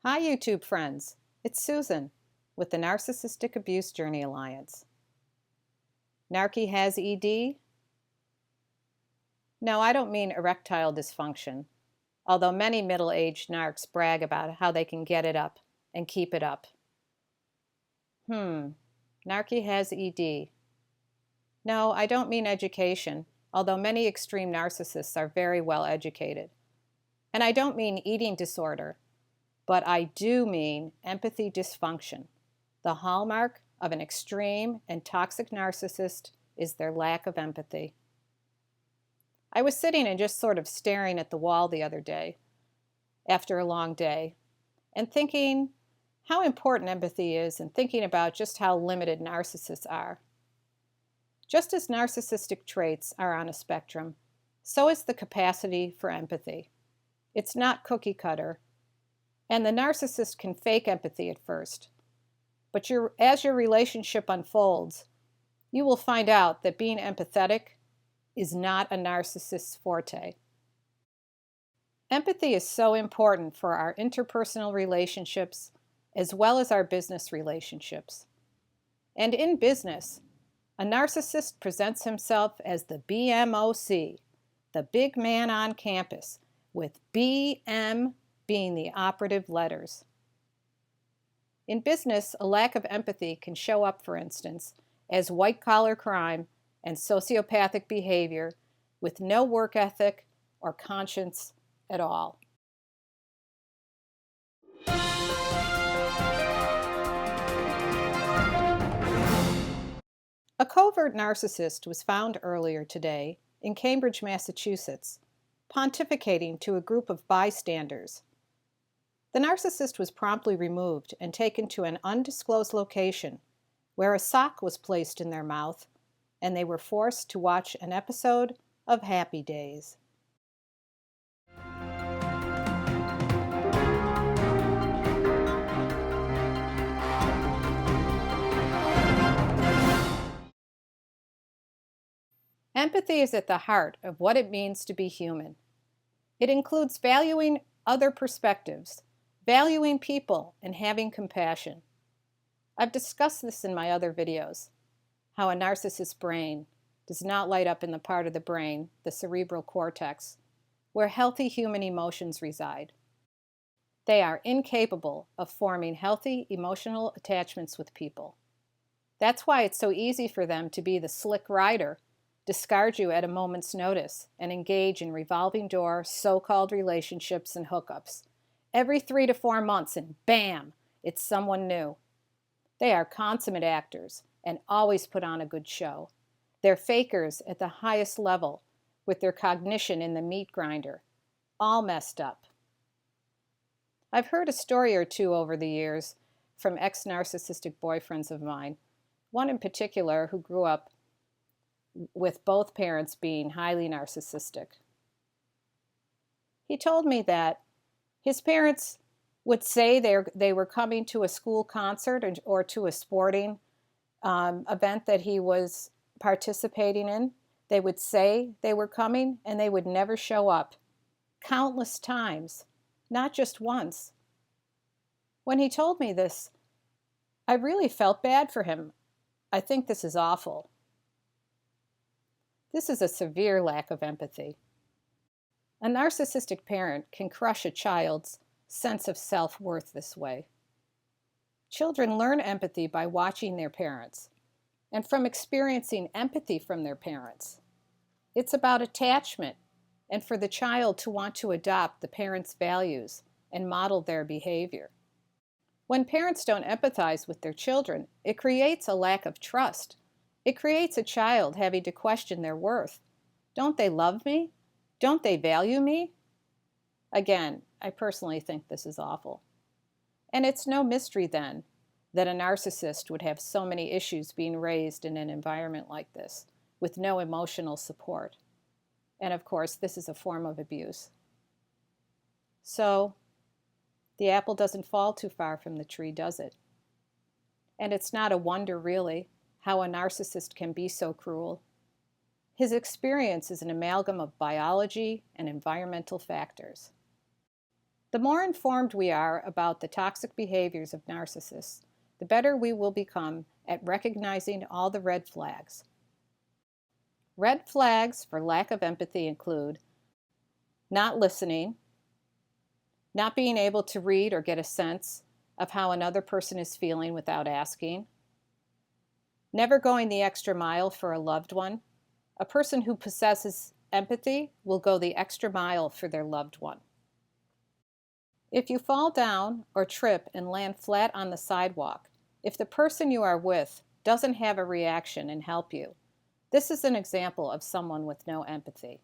Hi YouTube friends, it's Susan with the Narcissistic Abuse Journey Alliance. Narcy has ED? No, I don't mean erectile dysfunction, although many middle-aged narcs brag about how they can get it up and keep it up. Narcy has ED. No, I don't mean education, although many extreme narcissists are very well educated. And I don't mean eating disorder, but I do mean empathy dysfunction. The hallmark of an extreme and toxic narcissist is their lack of empathy. I was sitting and just sort of staring at the wall the other day, after a long day, and thinking how important empathy is and thinking about just how limited narcissists are. Just as narcissistic traits are on a spectrum, so is the capacity for empathy. It's not cookie cutter, and the narcissist can fake empathy at first. But as your relationship unfolds, you will find out that being empathetic is not a narcissist's forte. Empathy is so important for our interpersonal relationships as well as our business relationships. And in business, a narcissist presents himself as the BMOC, the big man on campus, with BM being the operative letters. In business, a lack of empathy can show up, for instance, as white-collar crime and sociopathic behavior with no work ethic or conscience at all. A covert narcissist was found earlier today in Cambridge, Massachusetts, pontificating to a group of bystanders. The narcissist was promptly removed and taken to an undisclosed location where a sock was placed in their mouth and they were forced to watch an episode of Happy Days. Empathy is at the heart of what it means to be human. It includes valuing other perspectives, valuing people, and having compassion. I've discussed this in my other videos, how a narcissist's brain does not light up in the part of the brain, the cerebral cortex, where healthy human emotions reside. They are incapable of forming healthy emotional attachments with people. That's why it's so easy for them to be the slick rider, discard you at a moment's notice, and engage in revolving door, so-called relationships and hookups. Every 3 to 4 months, and bam, it's someone new. They are consummate actors and always put on a good show. They're fakers at the highest level with their cognition in the meat grinder, all messed up. I've heard a story or two over the years from ex-narcissistic boyfriends of mine, one in particular who grew up with both parents being highly narcissistic. He told me that his parents would say they were coming to a school concert or to a sporting event that he was participating in. They would say they were coming and they would never show up. Countless times, not just once. When he told me this, I really felt bad for him. I think this is awful. This is a severe lack of empathy. A narcissistic parent can crush a child's sense of self-worth this way. Children learn empathy by watching their parents and from experiencing empathy from their parents. It's about attachment and for the child to want to adopt the parents' values and model their behavior. When parents don't empathize with their children, it creates a lack of trust. It creates a child having to question their worth. Don't they love me? Don't they value me? Again, I personally think this is awful. And it's no mystery then that a narcissist would have so many issues being raised in an environment like this, with no emotional support. And of course, this is a form of abuse. So, the apple doesn't fall too far from the tree, does it? And it's not a wonder, really, how a narcissist can be so cruel. His experience is an amalgam of biology and environmental factors. The more informed we are about the toxic behaviors of narcissists, the better we will become at recognizing all the red flags. Red flags for lack of empathy include not listening, not being able to read or get a sense of how another person is feeling without asking, never going the extra mile for a loved one. A person who possesses empathy will go the extra mile for their loved one. If you fall down or trip and land flat on the sidewalk, if the person you are with doesn't have a reaction and help you, this is an example of someone with no empathy.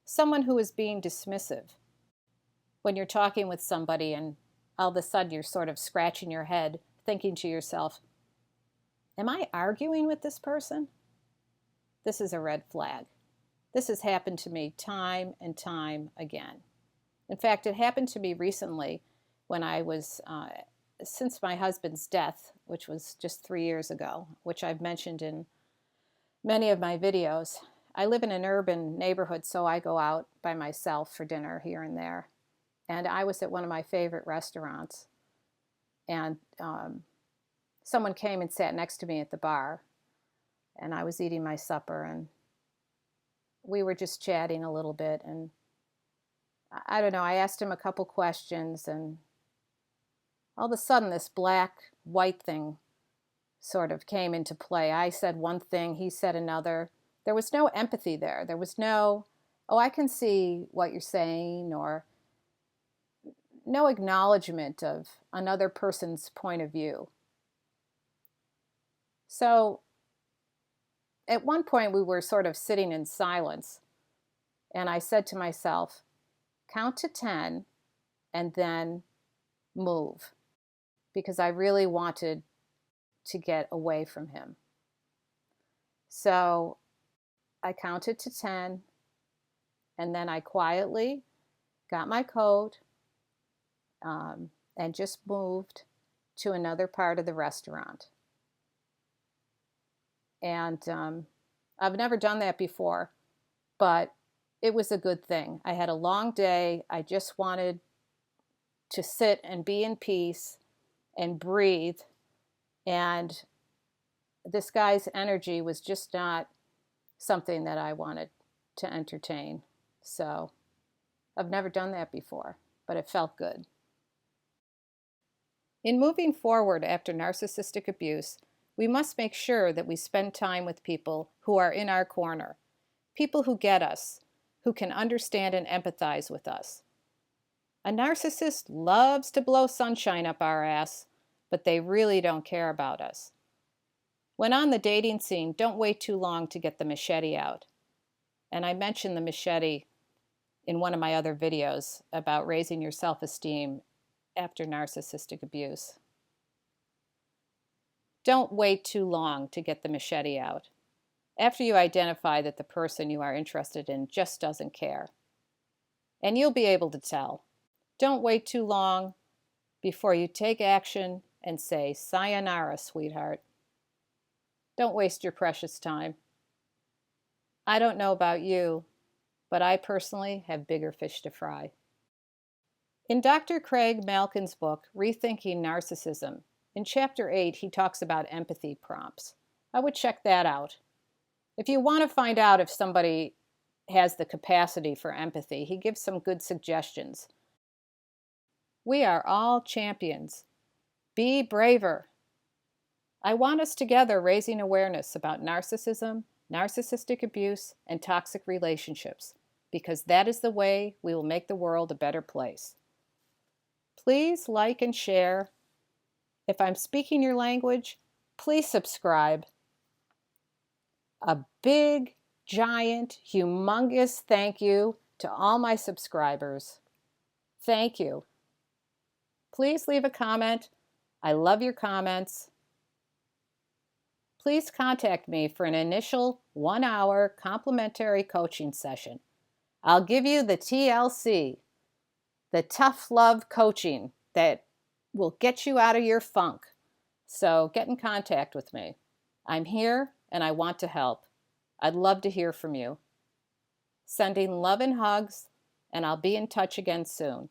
Someone who is being dismissive. When you're talking with somebody and all of a sudden you're sort of scratching your head, thinking to yourself, am I arguing with this person? This is a red flag. This has happened to me time and time again. In fact, it happened to me recently when I was, since my husband's death, which was just 3 years ago, which I've mentioned in many of my videos. I live in an urban neighborhood, so I go out by myself for dinner here and there. And I was at one of my favorite restaurants, and someone came and sat next to me at the bar, and I was eating my supper, and we were just chatting a little bit, and I don't know, I asked him a couple questions, and all of a sudden this black-white thing sort of came into play. I said one thing, he said another. There was no empathy there. There was no, oh, I can see what you're saying, or no acknowledgement of another person's point of view. So at one point we were sort of sitting in silence, and I said to myself, count to 10 and then move, because I really wanted to get away from him. So I counted to 10, and then I quietly got my coat and just moved to another part of the restaurant. And I've never done that before, but it was a good thing. I had a long day. I just wanted to sit and be in peace and breathe. And this guy's energy was just not something that I wanted to entertain. So I've never done that before, but it felt good. In moving forward after narcissistic abuse, we must make sure that we spend time with people who are in our corner, people who get us, who can understand and empathize with us. A narcissist loves to blow sunshine up our ass, but they really don't care about us. When on the dating scene, don't wait too long to get the machete out. And I mentioned the machete in one of my other videos about raising your self-esteem after narcissistic abuse. Don't wait too long to get the machete out. After you identify that the person you are interested in just doesn't care. And you'll be able to tell. Don't wait too long before you take action and say, "Sayonara, sweetheart." Don't waste your precious time. I don't know about you, but I personally have bigger fish to fry. In Dr. Craig Malkin's book, Rethinking Narcissism, in Chapter 8, he talks about empathy prompts. I would check that out. If you want to find out if somebody has the capacity for empathy, he gives some good suggestions. We are all champions. Be braver. I want us together raising awareness about narcissism, narcissistic abuse, and toxic relationships, because that is the way we will make the world a better place. Please like and share. If I'm speaking your language, please subscribe. A big, giant, humongous thank you to all my subscribers. Thank you. Please leave a comment. I love your comments. Please contact me for an initial 1-hour complimentary coaching session. I'll give you the TLC, the tough love coaching that will get you out of your funk. So get in contact with me. I'm here and I want to help. I'd love to hear from you. Sending love and hugs, and I'll be in touch again soon.